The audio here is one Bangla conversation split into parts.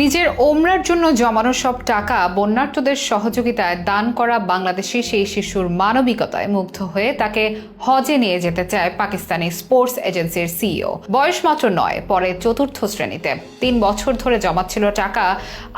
নিজের ওমরার জন্য জমানো সব টাকা বন্যার্তদের সহযোগিতায় দান করা বাংলাদেশি সেই শিশুর মানবিকতায় মুগ্ধ হয়ে তাকে হজে নিয়ে যেতে চায় পাকিস্তানি স্পোর্টস এজেন্সির সিইও। বয়স মাত্র 9, পরে 4র্থ শ্রেণীতে। 3 বছর ধরে জমাচ্ছিল টাকা।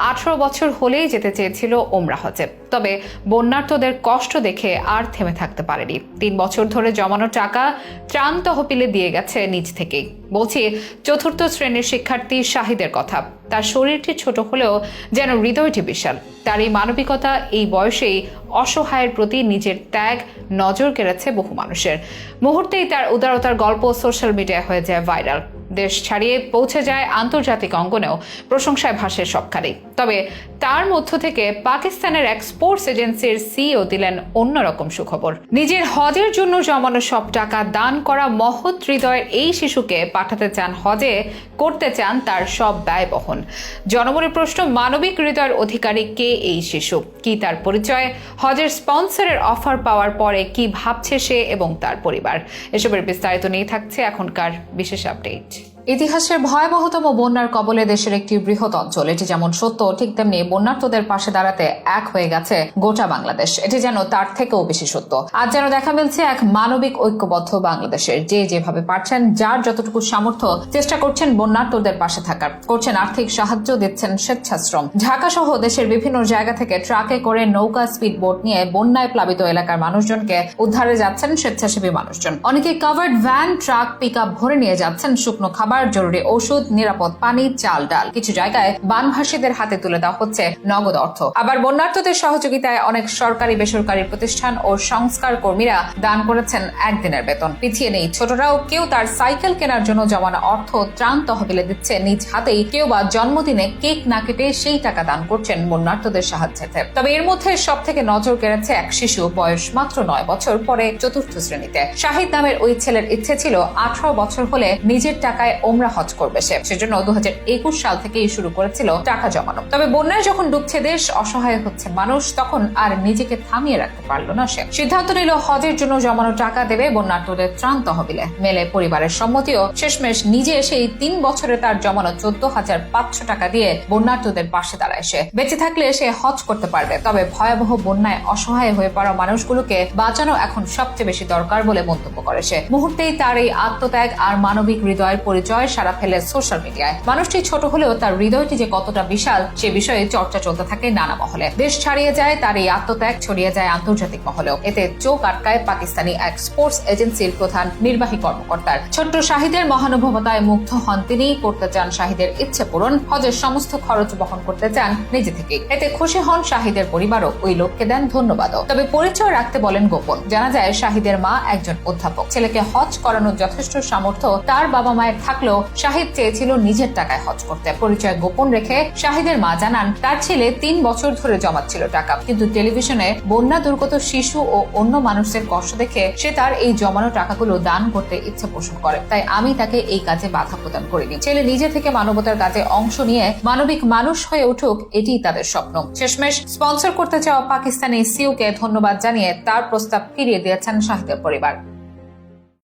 18 বছর হলেই যেতে চেয়েছিল ওমরা হজে, তবে বন্যার্তদের কষ্ট দেখে আর থেমে থাকতে পারেনি। 3 বছর ধরে জমানো টাকা ত্রাণ তহবিলে দিয়ে গেছে নিজ থেকেই। বলছি 4র্থ শ্রেণীর শিক্ষার্থী শাহিদের কথা। তার শরীরটি ছোট হলেও যেন হৃদয়টি বিশাল। তার এই মানবিকতা এই বয়সেই অসহায়ের প্রতি নিজের ত্যাগ নজর কেড়েছে বহু মানুষের। মুহূর্তেই তার উদারতার গল্প সোশ্যাল মিডিয়ায় হয়ে যায় ভাইরাল। দেশ ছাড়িয়ে পৌঁছে যায় আন্তর্জাতিক অঙ্গনেও, প্রশংসায় ভাসে সবখানেই। তবে তার মধ্য থেকে পাকিস্তানের এক স্পোর্টস এজেন্সির সিইও দিলেন অন্যরকম সুখবর। নিজের হজের জন্য জমানো সব টাকা দান করা মহৎ হৃদয়ের এই শিশুকে পাঠাতে চান হজে, করতে চান তার সব ব্যয় বহন। জনমনের প্রশ্ন, মানবিক হৃদয়ের অধিকারী কে এই শিশু? কি তার পরিচয়? হজের স্পন্সরের অফার পাওয়ার পরে কি ভাবছে সে এবং তার পরিবার? এসবের বিস্তারিত নিয়ে থাকছে এখনকার বিশেষ আপডেট। ইতিহাসের ভয়াবহতম বন্যার কবলে দেশের একটি বৃহৎ অঞ্চল। এটি যেমন সত্য, ঠিক তেমনি বন্যার্তদের পাশে দাঁড়াতে এক হয়ে গেছে গোটা বাংলাদেশ। এটি যেন তার থেকেও বেশি সত্য। আজ যেন দেখা মিলছে এক মানবিক ঐক্যবদ্ধ বাংলাদেশের। যে যেভাবে পারছেন, যার যতটুকু সামর্থ্য, চেষ্টা করছেন বন্যার্তদের পাশে থাকার। করছেন আর্থিক সাহায্য, দিচ্ছেন স্বেচ্ছাশ্রম। ঢাকা সহ দেশের বিভিন্ন জায়গা থেকে ট্রাকে করে, নৌকা, স্পিড বোট নিয়ে বন্যায় প্লাবিত এলাকার মানুষজনকে উদ্ধারে যাচ্ছেন স্বেচ্ছাসেবী মানুষজন। অনেকে কাভার্ড ভ্যান, ট্রাক, পিকআপ ভরে নিয়ে যাচ্ছেন শুকনো খাবার, জরুরি ওষুধ, নিরাপদ পানি, চাল, ডাল। কিছু জায়গায় বানভাসীদের হাতে তুলে দেওয়া হচ্ছে নগদ অর্থ। আবার বন্যার্তদের সহযোগিতায় অনেক সরকারি বেসরকারি প্রতিষ্ঠান ও সংস্কার কর্মীরা দান করেছেন একদিনের বেতন। পিছিয়ে নেই ছোটরাও। কেউ তার সাইকেল কেনার জন্য জমানো অর্থ ত্রাণ তহবিলে দিচ্ছে নিজ হাতেই। কেউ বা জন্মদিনে কেক না কেটে সেই টাকা দান করছেন বন্যার্তদের সাহায্যে। তবে এর মধ্যে সব থেকে নজর কেড়েছে এক শিশু, বয়স মাত্র 9 বছর, পরে 4র্থ শ্রেণীতে। শাহিদ নামের ওই ছেলের ইচ্ছে ছিল 18 বছর হলে নিজের টাকায় ওমরা হজ করবে সে। সেজন্য 2021 সাল থেকেই শুরু করেছিল টাকা জমানো। তবে বন্যায় যখন ডুবছে দেশ, অসহায় হচ্ছে মানুষ, তখন আর নিজেকে থামিয়ে রাখতে পারল না সে। সিদ্ধান্ত নিল হজের জন্য জমানো টাকা দেবে বন্যার্তদের ত্রাণ তহবিলে। মেলে পরিবারের সম্মতিও। শেষমেশ নিজে সেই 3 বছরে তার জমানো 14,500 টাকা দিয়ে বন্যার্তদের পাশে দাঁড়ায় সে। বেঁচে থাকলে সে হজ করতে পারবে, তবে ভয়াবহ বন্যায় অসহায় হয়ে পড়া মানুষগুলোকে বাঁচানো এখন সবচেয়ে বেশি দরকার বলে মন্তব্য করে সে। মুহূর্তেই তার এই আত্মত্যাগ আর মানবিক হৃদয়ের পরিচয় সারা ফেলে সোশ্যাল মিডিয়ায়। মানুষটি ছোট হলেও তার হৃদয়টি যে কতটা বিশাল সে বিষয়ে চর্চা চলতে থাকে নানা মহলে। দেশ ছাড়িয়ে যায় তার এই আত্মত্যাগ, ছড়িয়ে যায় আন্তর্জাতিক মহলেও। এতে চোখ আটকায় পাকিস্তানি এক স্পোর্টস এজেন্সির প্রধান নির্বাহী কর্মকর্তার। ছোট্ট শাহিদের মহানুভবতায় মুগ্ধ হন তিনি। করতে চান শাহিদের ইচ্ছে পূরণ। হজের সমস্ত খরচ বহন করতে চান নিজে থেকেই। এতে খুশি হন শাহিদের পরিবারও। ওই লোককে দেন ধন্যবাদও। তবে পরিচয় রাখতে বলেন গোপন। জানা যায় শাহিদের মা একজন অধ্যাপক। ছেলেকে হজ করানোর যথেষ্ট সামর্থ্য তার বাবা মায়ের থাকলেও শাহিদ চেয়েছিল নিজের টাকায় হজ করতে। পরিচয় গোপন রেখে শাহিদের মা জানান, তার ছেলে 3 বছর ধরে জমাচ্ছিল টাকা, কিন্তু টেলিভিশনে বন্যা দুর্গত শিশু ও অন্য মানুষের কষ্ট দেখে সে তার এই জমানো টাকাগুলো দান করতে ইচ্ছে পোষণ করে। তাই আমি তাকে এই কাজে বাধা প্রদান করিনি। ছেলে নিজে থেকে মানবতার কাজে অংশ নিয়ে মানবিক মানুষ হয়ে উঠুক, এটিই তাদের স্বপ্ন। শেষমেশ স্পন্সর করতে চাওয়া পাকিস্তানি সিইওকে ধন্যবাদ জানিয়ে তার প্রস্তাব ফিরিয়ে দিয়েছেন শাহিদের পরিবার।